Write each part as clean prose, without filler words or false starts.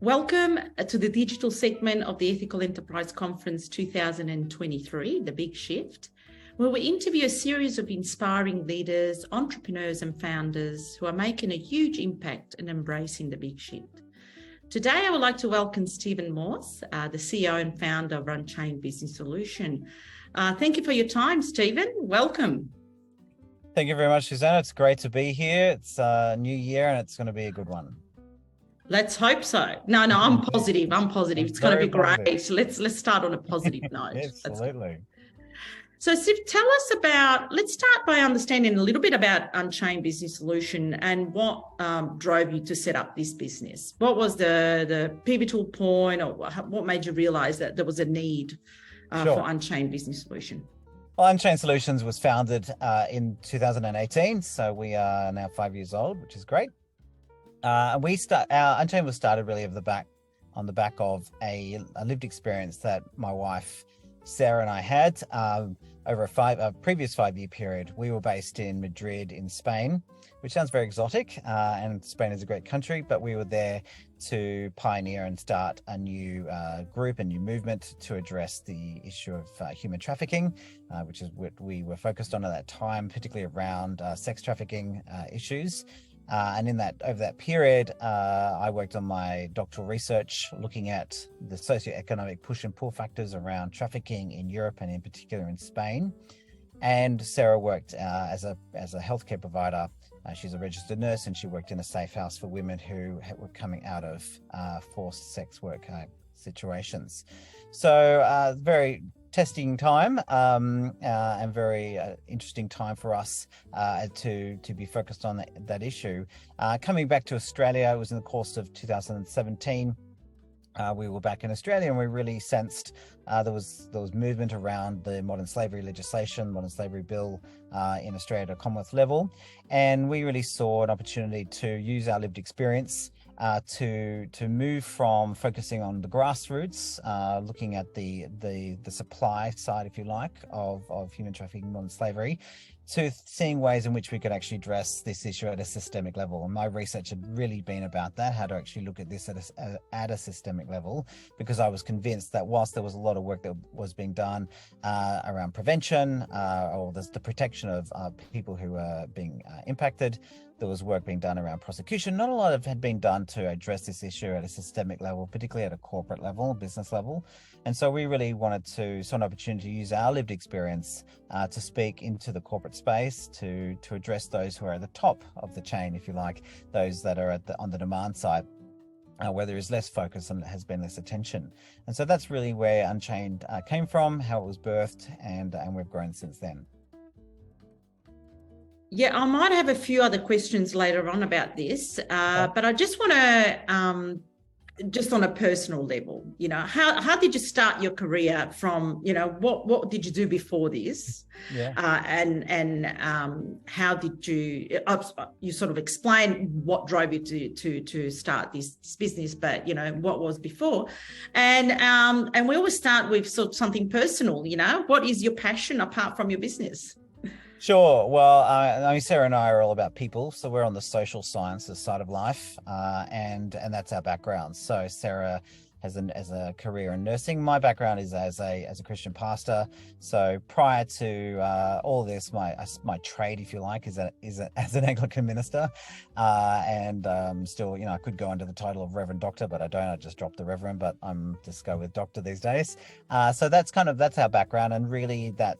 Welcome to the digital segment of the Ethical Enterprise Conference 2023, The Big Shift, where we interview a series of inspiring leaders, entrepreneurs and founders who are making a huge impact and embracing the big shift. Today, I would like to welcome Stephen Morse, the CEO and founder of Unchained Business Solution. Thank you for your time, Stephen. Welcome. Thank you very much, Susanna. It's great to be here. It's a new year and it's going to be a good one. Let's hope so. No, I'm positive. It's going to be great. Positive. Let's start on a positive note. Absolutely. So, Steve, let's start by understanding a little bit about Unchained Business Solution and what drove you to set up this business. What was the pivotal point, or what made you realize that there was a need for Unchained Business Solution? Well, Unchained Solutions was founded in 2018, so we are now 5 years old, which is great. Our Unchained was started really on the back of a lived experience that my wife Sarah and I had over a previous 5-year period. We were based in Madrid in Spain, which sounds very exotic, and Spain is a great country, but we were there to pioneer and start a new group, a new movement to address the issue of human trafficking, which is what we were focused on at that time, particularly around sex trafficking issues. And over that period, I worked on my doctoral research looking at the socioeconomic push and pull factors around trafficking in Europe and in particular in Spain. And Sarah worked as a healthcare provider. She's a registered nurse and she worked in a safe house for women who were coming out of forced sex work situations. So very testing time and very interesting time for us to be focused on that issue. Coming back to Australia, it was in the course of 2017. We were back in Australia and we really sensed there was movement around the modern slavery legislation, modern slavery bill in Australia at a Commonwealth level. And we really saw an opportunity to use our lived experience to move from focusing on the grassroots, looking at the supply side, if you like, of human trafficking, modern slavery, to seeing ways in which we could actually address this issue at a systemic level. And my research had really been about that, how to actually look at this at a systemic level, because I was convinced that whilst there was a lot of work that was being done around prevention or the protection of people who are being impacted, there was work being done around prosecution. Not a lot had been done to address this issue at a systemic level, particularly at a corporate level, business level. And so we really saw an opportunity to use our lived experience to speak into the corporate space, to address those who are at the top of the chain, if you like, those that are on the demand side, where there is less focus and has been less attention. And so that's really where Unchained came from, how it was birthed, and we've grown since then. Yeah, I might have a few other questions later on about this, but I just want to, just on a personal level, how did you start your career from, what did you do before this? Yeah. And how did you sort of explain what drove you to start this business, but, what was before? And we always start with sort of something personal, what is your passion apart from your business? Sure. Well, Sarah and I are all about people, so we're on the social sciences side of life, and that's our background. So Sarah has a career in nursing. My background is as a Christian pastor. So prior to all this, my trade, if you like, is as an Anglican minister, and still, I could go under the title of Reverend Doctor, but I don't. I just dropped the Reverend, but I'm just go with Doctor these days. So that's our background, and really that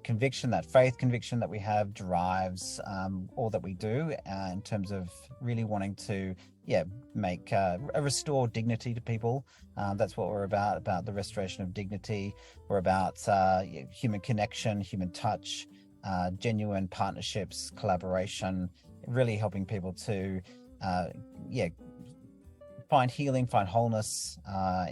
conviction, that faith conviction that we have drives all that we do in terms of really wanting to make restore dignity to people. That's what we're about the restoration of dignity. We're about human connection, human touch, genuine partnerships, collaboration, really helping people to find healing, find wholeness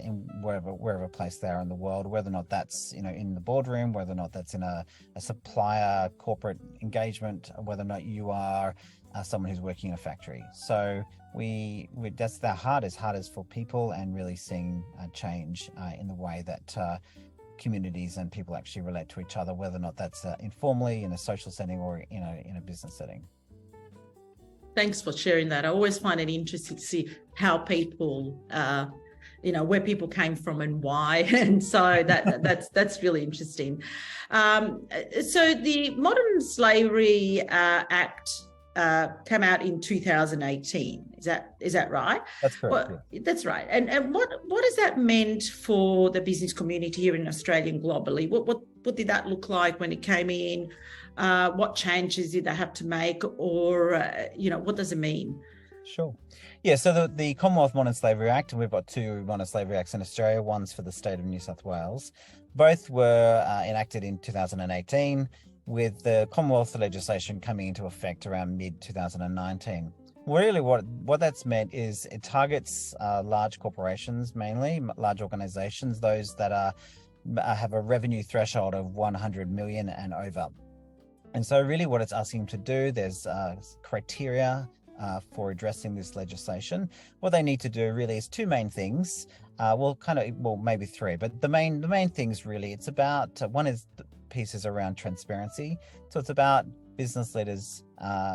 in wherever place they are in the world, whether or not that's in the boardroom, whether or not that's in a supplier corporate engagement, whether or not you are someone who's working in a factory. So that's the heart is for people, and really seeing change in the way that communities and people actually relate to each other, whether or not that's informally in a social setting or in a business setting. Thanks for sharing that. I always find it interesting to see how people, where people came from and why, and so that's really interesting. So the Modern Slavery Act came out in 2018. Is that right? That's correct. That's right. And what has that meant for the business community here in Australia and globally? What did that look like when it came in? What changes did they have to make, or what does it mean? Sure. Yeah, so the Commonwealth Modern Slavery Act, and we've got two Modern Slavery Acts in Australia, one's for the state of New South Wales. Both were enacted in 2018, with the Commonwealth legislation coming into effect around mid-2019. Really what that's meant is it targets large corporations, mainly large organizations, those that have a revenue threshold of 100 million and over. And so really what it's asking them to do, there's criteria for addressing this legislation. What they need to do really is two main things. Maybe three, but the main things really, it's about, one is the pieces around transparency. So it's about business leaders,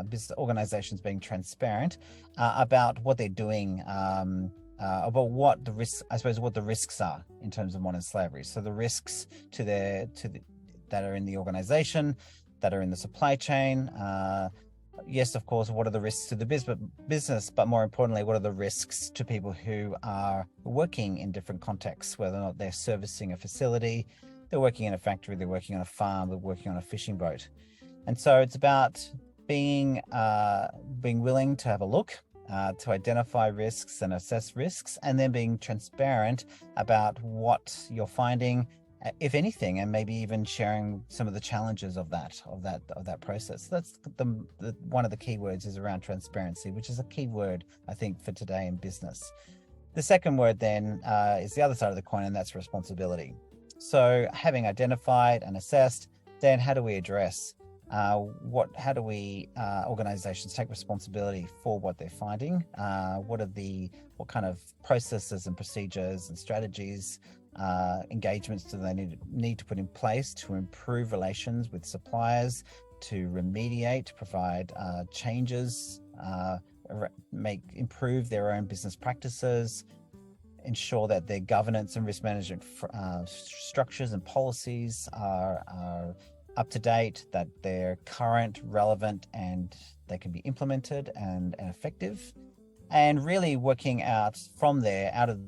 business organizations being transparent about what they're doing, about what the risks, I suppose, what the risks are in terms of modern slavery. So the risks that are in the organization, that are in the supply chain. Yes, of course, what are the risks to the business, but more importantly, what are the risks to people who are working in different contexts, whether or not they're servicing a facility, they're working in a factory, they're working on a farm, they're working on a fishing boat. And so it's about being willing to have a look, to identify risks and assess risks, and then being transparent about what you're finding, if anything, and maybe even sharing some of the challenges of that process. That's one of the key words is around transparency, which is a key word, I think, for today in business. The second word then is the other side of the coin, and that's responsibility. So having identified and assessed, then how do we address organizations take responsibility for what they're finding? What kind of processes and procedures and strategies, engagements do they need to put in place to improve relations with suppliers, to remediate, to provide changes, improve their own business practices, ensure that their governance and risk management structures and policies are up to date, that they're current, relevant, and they can be implemented and effective. And really working out of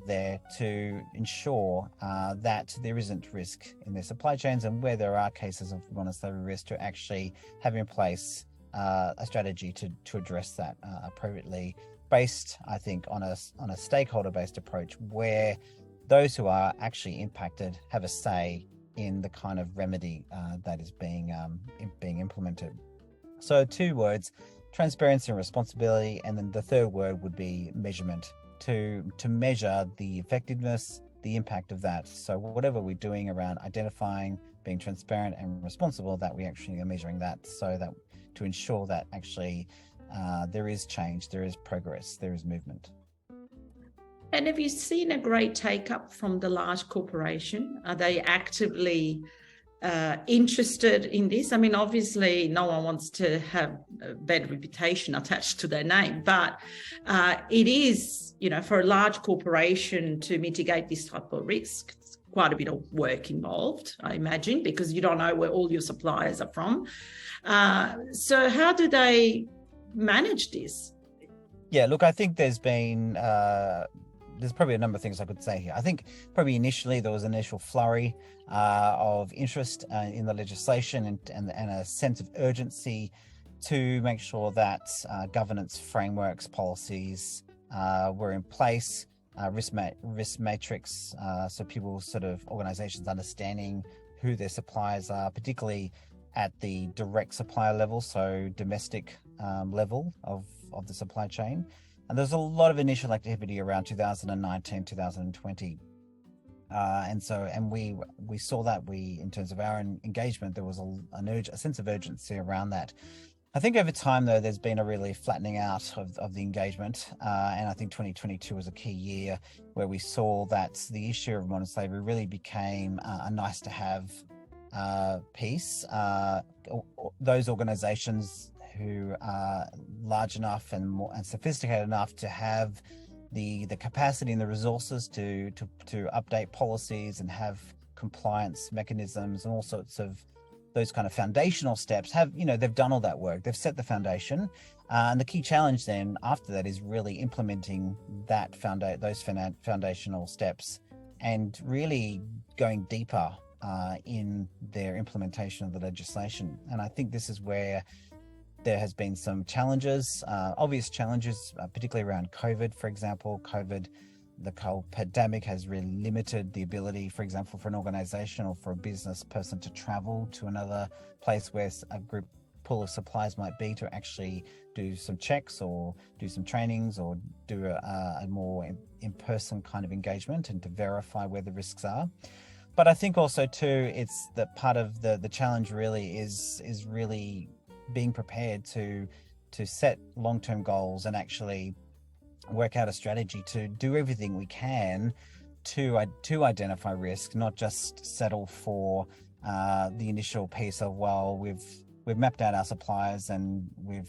there to ensure that there isn't risk in their supply chains, and where there are cases of modern slavery risk, to actually have in place a strategy to address that appropriately, based, I think, on a stakeholder-based approach, where those who are actually impacted have a say in the kind of remedy that is being implemented. So two words: transparency and responsibility, and then the third word would be measurement, to measure the effectiveness, the impact of that. So whatever we're doing around identifying, being transparent and responsible, that we actually are measuring that, so that to ensure that actually there is change, there is progress, there is movement. And have you seen a great take up from the large corporation? Are they actively interested in this? I mean, obviously, no one wants to have a bad reputation attached to their name, but it is, for a large corporation to mitigate this type of risk, it's quite a bit of work involved, I imagine, because you don't know where all your suppliers are from. So how do they manage this? Yeah, look, I think there's probably a number of things I could say here. I think probably initially there was an initial flurry of interest in the legislation and a sense of urgency to make sure that governance frameworks, policies were in place, risk matrix, so people, organizations understanding who their suppliers are, particularly at the direct supplier level, so domestic level of the supply chain. And there's a lot of initial activity around 2019, 2020. And we saw that in terms of our engagement, there was a sense of urgency around that. I think over time, though, there's been a really flattening out of the engagement. And I think 2022 was a key year where we saw that the issue of modern slavery really became a nice to have piece. Those organizations who are large enough and more and sophisticated enough to have the capacity and the resources to update policies and have compliance mechanisms and all sorts of those kind of foundational steps. They've done all that work, they've set the foundation, and the key challenge then after that is really implementing those foundational steps and really going deeper in their implementation of the legislation. And I think this is where there has been some challenges, obvious challenges, particularly around COVID, for example. The whole pandemic has really limited the ability, for example, for an organization or for a business person to travel to another place where a group pool of suppliers might be, to actually do some checks or do some trainings or do a more in-person kind of engagement and to verify where the risks are. But I think also too, it's that part of the challenge really is really being prepared to set long-term goals and actually work out a strategy to do everything we can to identify risk, not just settle for the initial piece of, well, we've mapped out our suppliers and we've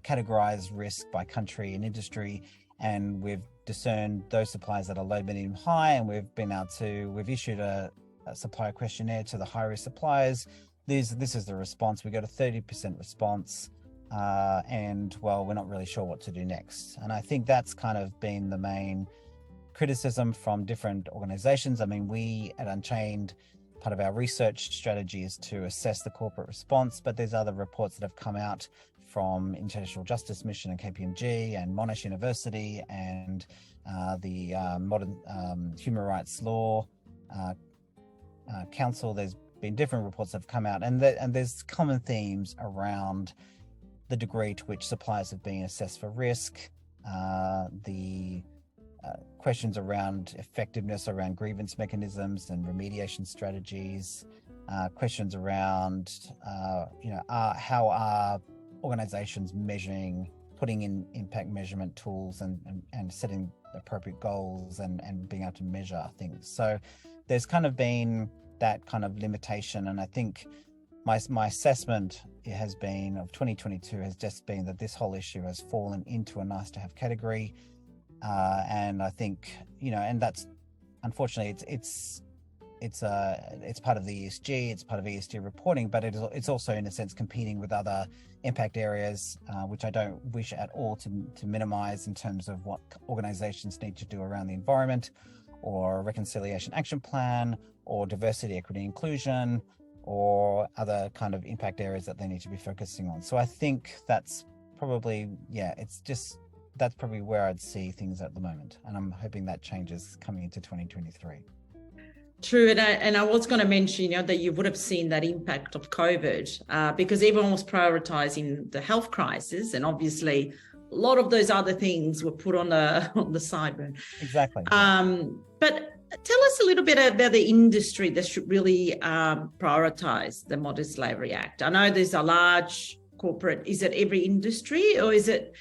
categorized risk by country and industry, and we've discerned those suppliers that are low, medium, high, and we've issued a supplier questionnaire to the high risk suppliers. This is the response. We got a 30% response. And well, we're not really sure what to do next. And I think that's kind of been the main criticism from different organizations. I mean, we at Unchained, part of our research strategy is to assess the corporate response, but there's other reports that have come out from International Justice Mission and KPMG and Monash University and the Modern Human Rights Law Council. There's been different reports that have come out, and there's common themes around the degree to which suppliers have been assessed for risk, the questions around effectiveness around grievance mechanisms and remediation strategies, questions around how are organizations putting in impact measurement tools and setting appropriate goals and being able to measure things. So there's kind of been that kind of limitation, and I think my assessment has been of 2022 has just been that this whole issue has fallen into a nice to have category, and I think and that's unfortunately it's part of the ESG, it's part of ESG reporting, but it's also in a sense competing with other impact areas, which I don't wish at all to minimize in terms of what organizations need to do around the environment, or reconciliation action plan, or diversity, equity, inclusion, or other kind of impact areas that they need to be focusing on. So I think that's probably, that's probably where I'd see things at the moment. And I'm hoping that changes coming into 2023. True. And I was going to mention, that you would have seen that impact of COVID because everyone was prioritizing the health crisis. And obviously a lot of those other things were put on the sideburn. Exactly. But tell us a little bit about the industry that should really prioritize the Modern Slavery Act. I know there's a large corporate. Is it every industry, or is it,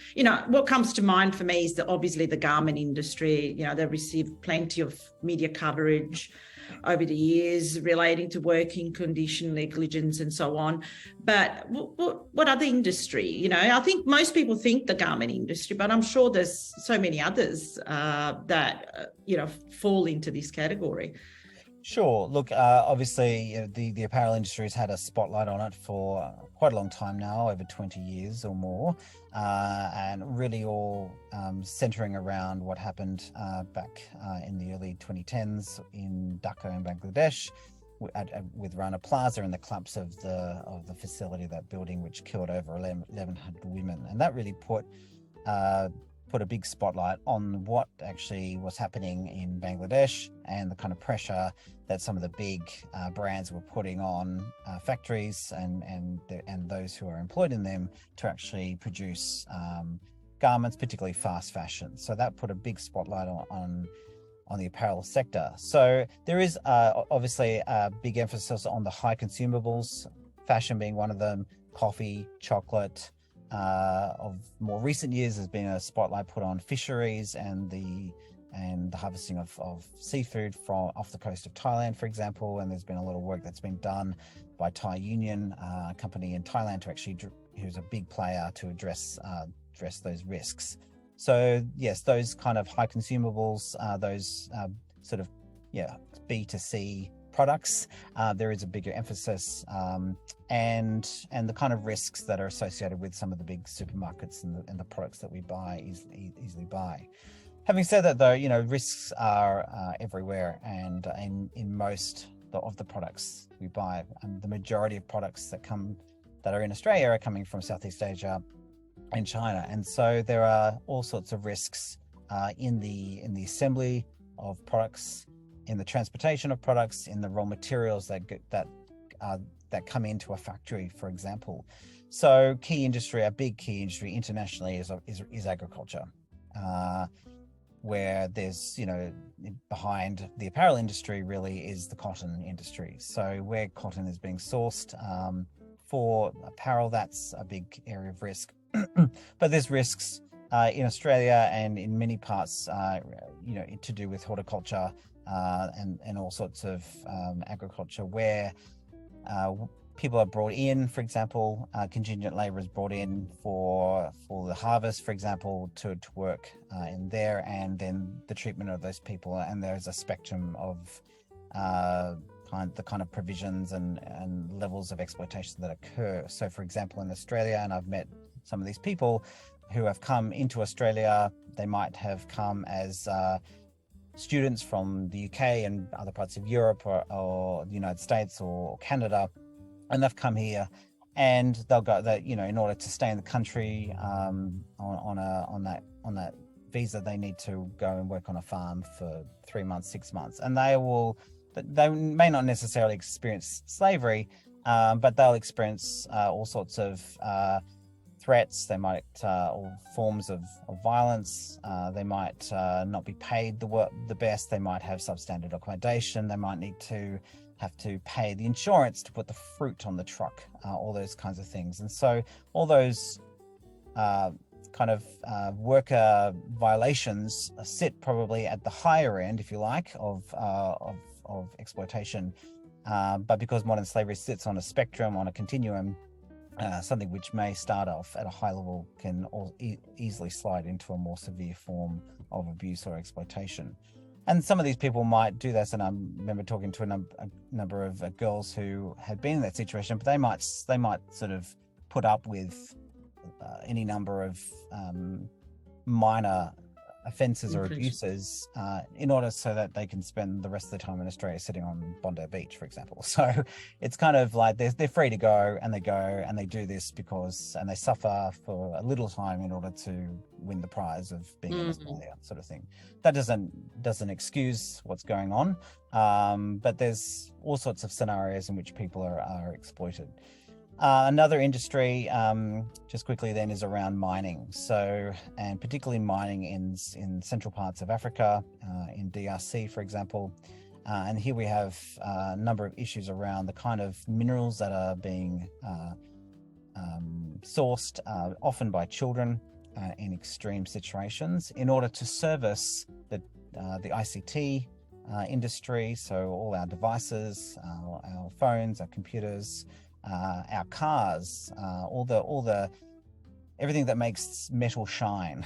what comes to mind for me is obviously the garment industry. They've received plenty of media coverage over the years relating to working condition negligence and so on. But what other industry? I think most people think the garment industry, but I'm sure there's so many others that fall into this category. Sure. Look, obviously the apparel industry has had a spotlight on it for quite a long time now, over 20 years or more, and really all centering around what happened back in the early 2010s in Dhaka and Bangladesh with Rana Plaza and the collapse of the facility, that building, which killed over 1,100 women. And that really put a big spotlight on what actually was happening in Bangladesh and the kind of pressure that some of the big brands were putting on factories and those who are employed in them to actually produce garments, particularly fast fashion. So that put a big spotlight on the apparel sector. So there is obviously a big emphasis on the high consumables, fashion being one of them, coffee, chocolate. Of more recent years, there's been a spotlight put on fisheries and the harvesting of seafood from off the coast of Thailand, for example. And there's been a lot of work that's been done by Thai Union, a company in Thailand, to actually who's a big player to address those risks. So yes, those kind of high consumables, those sort of B2C products, there is a bigger emphasis, and the kind of risks that are associated with some of the big supermarkets and the products that we buy easily buy. Having said that, though, risks are everywhere, and in most of the products we buy, the majority of products that are in Australia are coming from Southeast Asia and China, and so there are all sorts of risks in the assembly of products, in the transportation of products, in the raw materials that come into a factory, for example. So a big key industry internationally is agriculture, where there's, behind the apparel industry really is the cotton industry. So where cotton is being sourced for apparel, that's a big area of risk. But there's risks in Australia and in many parts, to do with horticulture and all sorts of agriculture, where people are brought in, for example, contingent labor is brought in for the harvest, for example, to work in there, and then the treatment of those people. And there's a spectrum of the kind of provisions and levels of exploitation that occur. So, for example, in Australia, and I've met some of these people who have come into Australia, they might have come as students from the UK and other parts of Europe or the United States or Canada, and they've come here, and they'll go that in order to stay in the country on that visa, they need to go and work on a farm for 3 months, 6 months, and they may not necessarily experience slavery, but they'll experience all sorts of threats. They might all forms of violence. They might not be paid the best. They might have substandard accommodation. They might have to pay the insurance to put the fruit on the truck, all those kinds of things. And so all those kind of worker violations sit probably at the higher end, if you like, of exploitation. But because modern slavery sits on a spectrum, on a continuum, something which may start off at a high level can easily slide into a more severe form of abuse or exploitation. And some of these people might do this, and I remember talking to a number of girls who had been in that situation, but they might sort of put up with any number of minor offences or abuses in order so that they can spend the rest of the time in Australia sitting on Bondi Beach, for example. So it's kind of like they're free to go, and they do this and they suffer for a little time in order to win the prize of being in Australia, sort of thing. That doesn't excuse what's going on, but there's all sorts of scenarios in which people are exploited. Another industry, just quickly then, is around mining. So, and particularly mining in central parts of Africa, in DRC, for example. And here we have a number of issues around the kind of minerals that are being sourced, often by children in extreme situations, in order to service the ICT industry. So all our devices, our phones, our computers, our cars, all the everything that makes metal shine,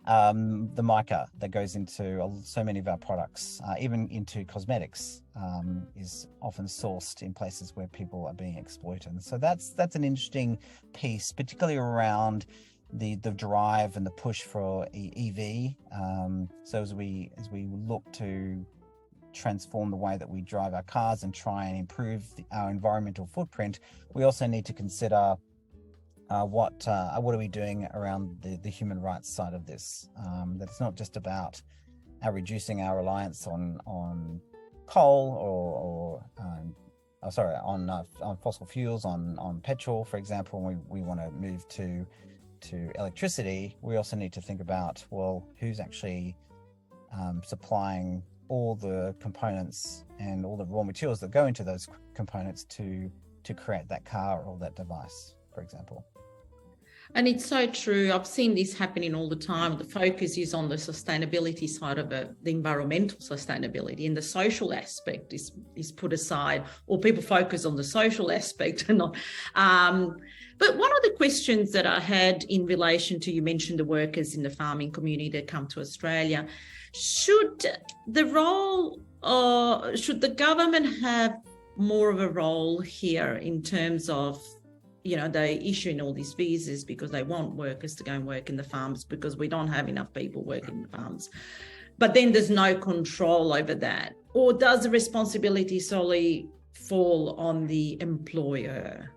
the mica that goes into so many of our products, even into cosmetics, is often sourced in places where people are being exploited. And so that's an interesting piece, particularly around the drive and the push for EV. So as we look to transform the way that we drive our cars and try and improve our environmental footprint, we also need to consider what are we doing around the human rights side of this. That it's not just about reducing our reliance on coal on fossil fuels, on petrol, for example. We want to move to electricity. We also need to think about, well, who's actually supplying all the components and all the raw materials that go into those components to create that car or that device, for example. And it's so true. I've seen this happening all the time. The focus is on the sustainability side of it, the environmental sustainability, and the social aspect is put aside, or people focus on the social aspect and not. But one of the questions that I had in relation to, you mentioned the workers in the farming community that come to Australia, should the government have more of a role here in terms of, they issuing all these visas because they want workers to go and work in the farms because we don't have enough people working in the farms. But then there's no control over that. Or does the responsibility solely fall on the employer?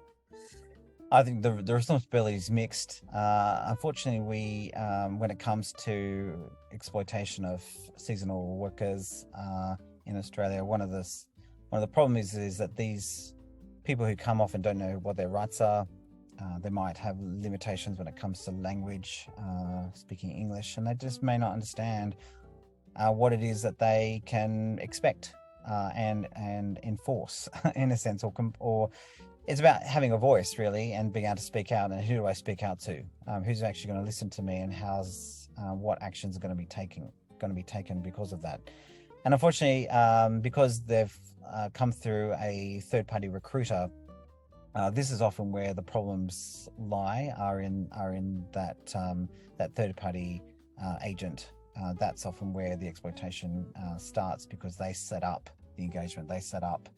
I think the responsibility is mixed. Unfortunately, when it comes to exploitation of seasonal workers in Australia, one of the problems is that these people who come off and don't know what their rights are, they might have limitations when it comes to language, speaking English, and they just may not understand what it is that they can expect and enforce in a sense, or it's about having a voice really and being able to speak out. And who do I speak out to? Who's actually going to listen to me, and what actions are going to be taken because of that? And unfortunately, because they've come through a third-party recruiter, this is often where the problems lie, are in that third-party agent. That's often where the exploitation starts, because they set up the engagement, they set up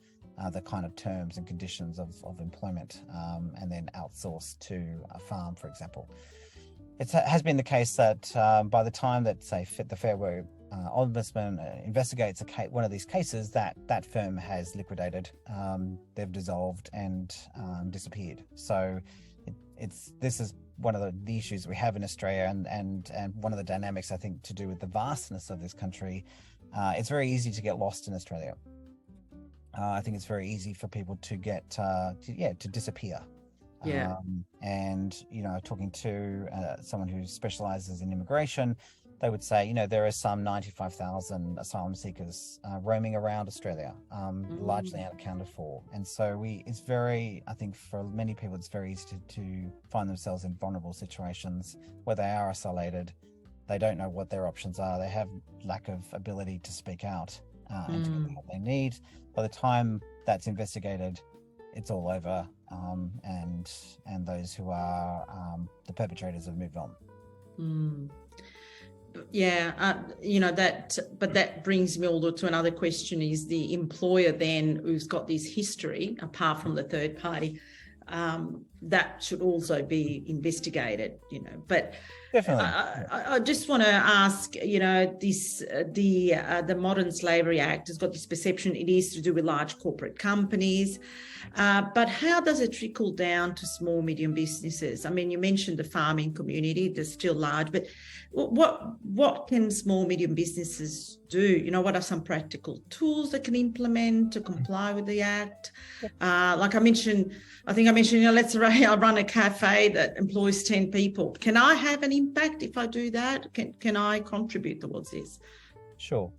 the kind of terms and conditions of employment, and then outsource to a farm, for example. It has been the case that by the time that, say, the Fair Work Ombudsman investigates one of these cases, that firm has liquidated, they've dissolved and disappeared. So this is one of the issues we have in Australia, and one of the dynamics, I think, to do with the vastness of this country. It's very easy to get lost in Australia. I think it's very easy for people to get to disappear. Yeah. And talking to someone who specializes in immigration, they would say, there are some 95,000 asylum seekers roaming around Australia, largely unaccounted for. And so it's very, I think for many people, it's very easy to find themselves in vulnerable situations where they are isolated. They don't know what their options are. They have lack of ability to speak out and to get the help they need. By the time that's investigated, it's all over, and those who are the perpetrators have moved on. Yeah, but that brings me all to another question: is the employer then, who's got this history, apart from the third party, that should also be investigated, but definitely. I just want to ask, the Modern Slavery Act has got this perception it is to do with large corporate companies, but how does it trickle down to small, medium businesses? I mean, you mentioned the farming community, they're still large, but what can small, medium businesses do? What are some practical tools they can implement to comply with the Act? Like I think I mentioned, let's say I run a cafe that employs 10 people. Can I have an impact if I do that? Can I contribute towards this? Sure.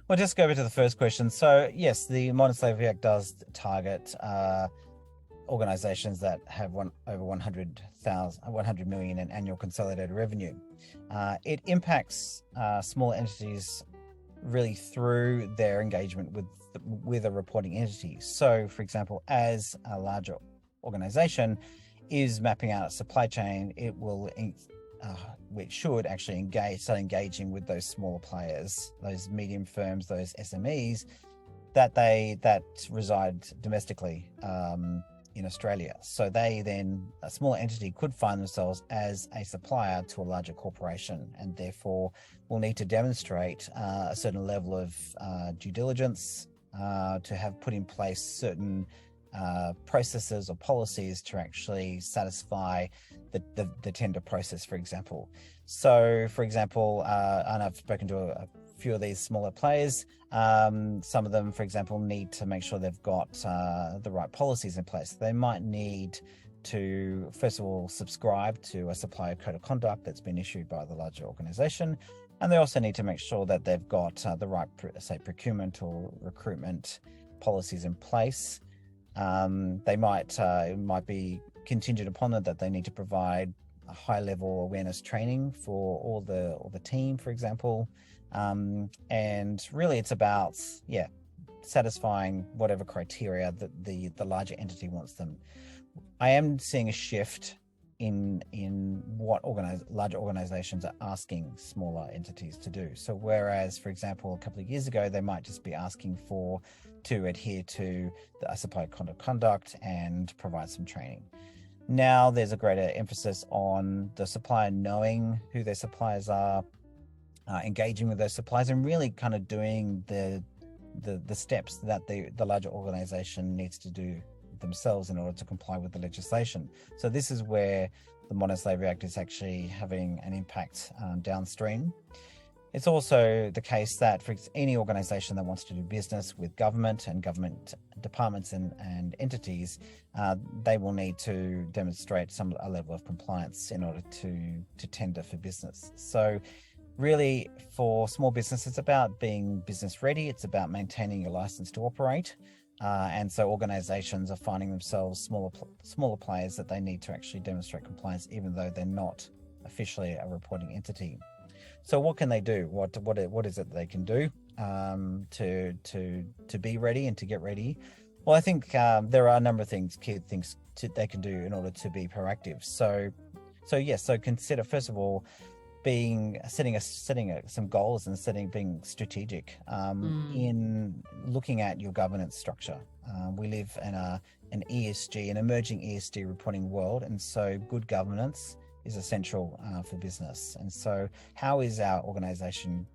Well, just go back to the first question. So yes, the Modern Slavery Act does target organizations that have over 100 million in annual consolidated revenue. It impacts small entities really through their engagement with a reporting entity. So, for example, as a larger organization is mapping out a supply chain, it should actually start engaging with those smaller players, those medium firms, those SMEs that reside domestically in Australia. So a small entity could find themselves as a supplier to a larger corporation, and therefore will need to demonstrate a certain level of due diligence, to have put in place certain processes or policies to actually satisfy the tender process, for example. So, for example, and I've spoken to a few of these smaller players, some of them, for example, need to make sure they've got the right policies in place. They might need to, first of all, subscribe to a supplier code of conduct that's been issued by the larger organization. And they also need to make sure that they've got the right, say, procurement or recruitment policies in place. It might be contingent upon that they need to provide a high level awareness training for all the team, for example. And really it's about, satisfying whatever criteria that the larger entity wants them. I am seeing a shift in what larger organizations are asking smaller entities to do. So whereas, for example, a couple of years ago, they might just be asking to adhere to the supplier code of conduct and provide some training. Now there's a greater emphasis on the supplier knowing who their suppliers are, engaging with those suppliers, and really kind of doing the steps that the larger organization needs to do themselves in order to comply with the legislation. So this is where the Modern Slavery Act is actually having an impact downstream. It's also the case that for any organization that wants to do business with government and government departments and entities, they will need to demonstrate a level of compliance in order to tender for business. So really, for small business, it's about being business ready. It's about maintaining your license to operate. And so organizations are finding themselves smaller players that they need to actually demonstrate compliance, even though they're not officially a reporting entity. So what can they do? What is it that they can do to be ready and to get ready? Well, I think there are a number of key things they can do in order to be proactive. So consider, first of all, setting some goals and being strategic in looking at your governance structure. We live in an emerging ESG reporting world, and so good governance is essential for business. And so, how is our organization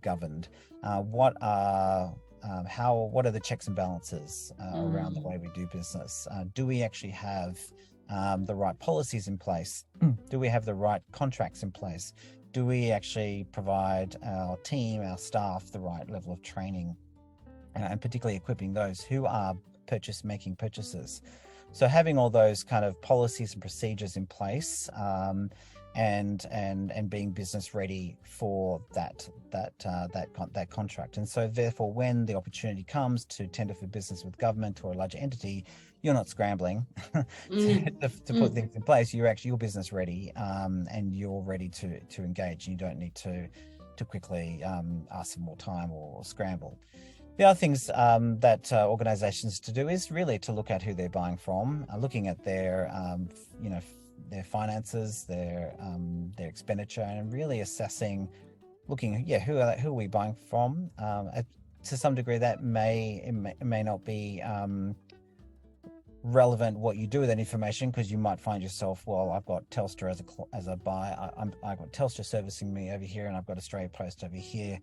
governed? What are the checks and balances around the way we do business? Do we actually have the right policies in place? Do we have the right contracts in place? Do we actually provide our team, our staff, the right level of training, and particularly equipping those who are making purchases? So having all those kind of policies and procedures in place, and being business ready for that contract. And so therefore, when the opportunity comes to tender for business with government or a larger entity, you're not scrambling to put things in place. You're business ready, and you're ready to engage. You don't need to quickly ask for more time or scramble. The other things that organizations to do is really to look at who they're buying from, looking at their their finances, their expenditure, and really assessing, who are we buying from. To some degree, that may not be relevant what you do with that information, because you might find yourself, well, I've got Telstra as a buyer, I've got Telstra servicing me over here, and I've got Australia Post over here,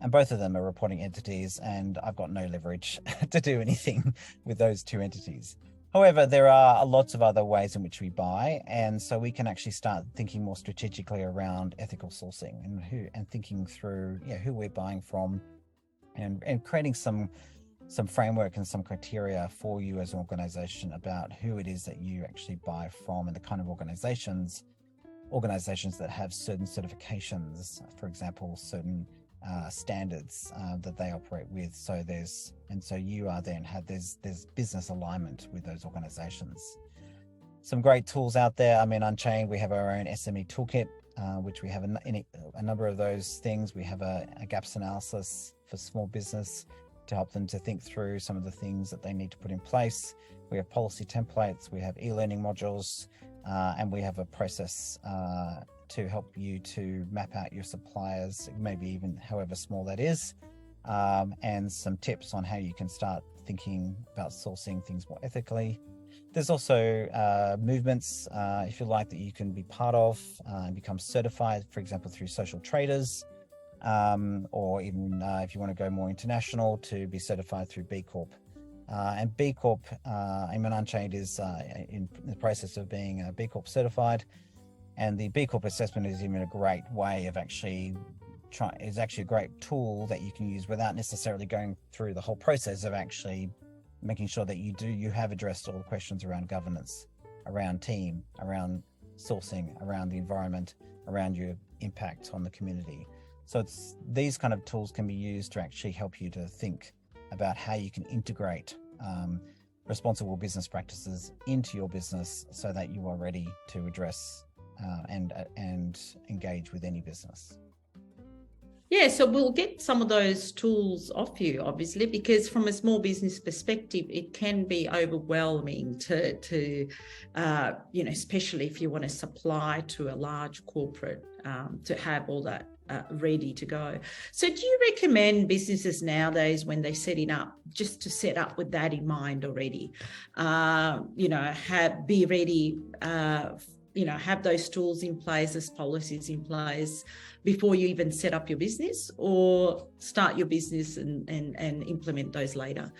and both of them are reporting entities, and I've got no leverage to do anything with those two entities. However, there are lots of other ways in which we buy, and so we can actually start thinking more strategically around ethical sourcing and thinking through who we're buying from, and creating some framework and some criteria for you as an organization about who it is that you actually buy from, and the kind of organizations that have certain certifications, for example, certain standards that they operate with. So there's business alignment with those organizations. Some great tools out there. I mean, Unchained, we have our own SME toolkit, which we have a number of those things. We have a gaps analysis for small business to help them to think through some of the things that they need to put in place. We have policy templates, we have e-learning modules, and we have a process to help you to map out your suppliers, maybe even however small that is, and some tips on how you can start thinking about sourcing things more ethically. There's also movements, if you like, that you can be part of and become certified, for example, through social traders, or even if you want to go more international, to be certified through B Corp. And B Corp, Unchained is in the process of being B Corp certified, and the B Corp assessment is even a great way of actually a great tool that you can use without necessarily going through the whole process of actually making sure that you have addressed all the questions around governance, around team, around sourcing, around the environment, around your impact on the community. So these kind of tools can be used to actually help you to think about how you can integrate responsible business practices into your business so that you are ready to address and engage with any business. Yeah, so we'll get some of those tools off you, obviously, because from a small business perspective, it can be overwhelming to especially if you want to supply to a large corporate, to have all that ready to go. So do you recommend businesses nowadays, when they're setting up, just to set up with that in mind already? Be ready, have those tools in place, those policies in place before you even set up your business, or start your business and implement those later?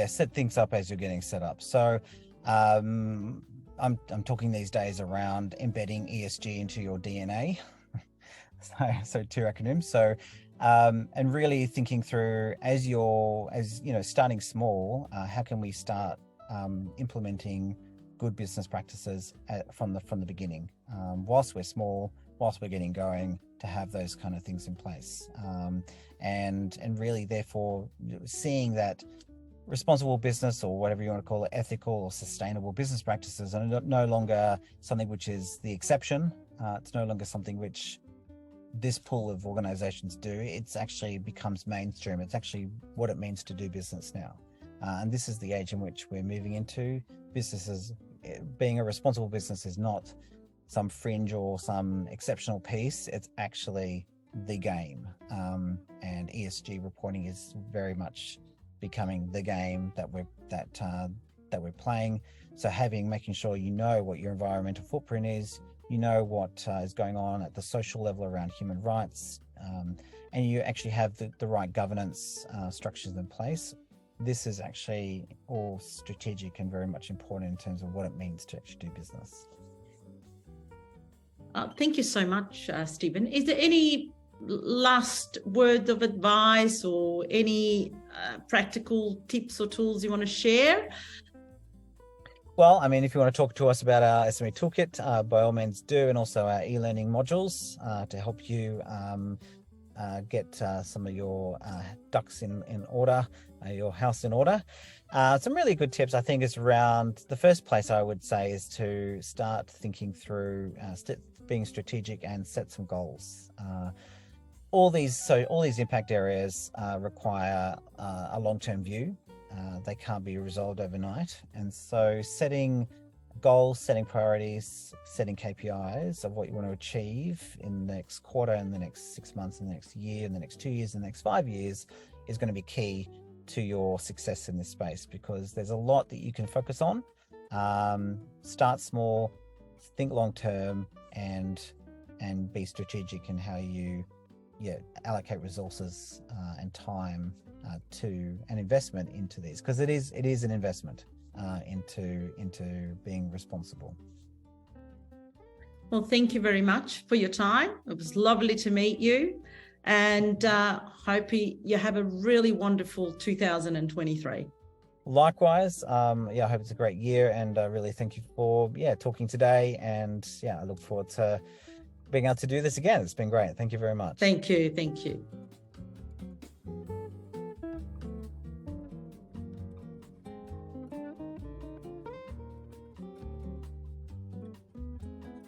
Set things up as you're getting set up. So I'm talking these days around embedding ESG into your DNA. so two acronyms. So and really thinking through, as starting small, how can we start implementing good business practices from the beginning, whilst we're small, whilst we're getting going, to have those kind of things in place, and really therefore seeing that responsible business, or whatever you want to call it, ethical or sustainable business practices, are no longer something which is the exception. It's no longer something which this pool of organizations do. It's actually becomes mainstream. It's actually what it means to do business now. And this is the age in which we're moving into. Businesses, being a responsible business is not some fringe or some exceptional piece. It's actually the game. And ESG reporting is very much becoming the game that we're playing. So making sure you know what your environmental footprint is, you know what is going on at the social level around human rights, and you actually have the right governance structures in place. This is actually all strategic and very much important in terms of what it means to actually do business. Thank you so much, Stephen. Is there any last word of advice or any practical tips or tools you want to share? Well, I mean, if you want to talk to us about our SME Toolkit, by all means do, and also our e-learning modules to help you get some of your ducks in order, your house in order. Some really good tips, I think, is around, the first place I would say is to start thinking through being strategic and set some goals. All these impact areas require a long-term view. They can't be resolved overnight. And so setting goals, setting priorities, setting KPIs of what you want to achieve in the next quarter, in the next 6 months, in the next year, in the next 2 years, in the next 5 years is going to be key to your success in this space, because there's a lot that you can focus on. Start small, think long term, and be strategic in how you allocate resources and time to an investment into these, because it is an investment into being responsible. Well, thank you very much for your time. It was lovely to meet you, and hope you have a really wonderful 2023. Likewise, I hope it's a great year, and really thank you for talking today, and I look forward to being able to do this again. It's been great. Thank you very much. Thank you.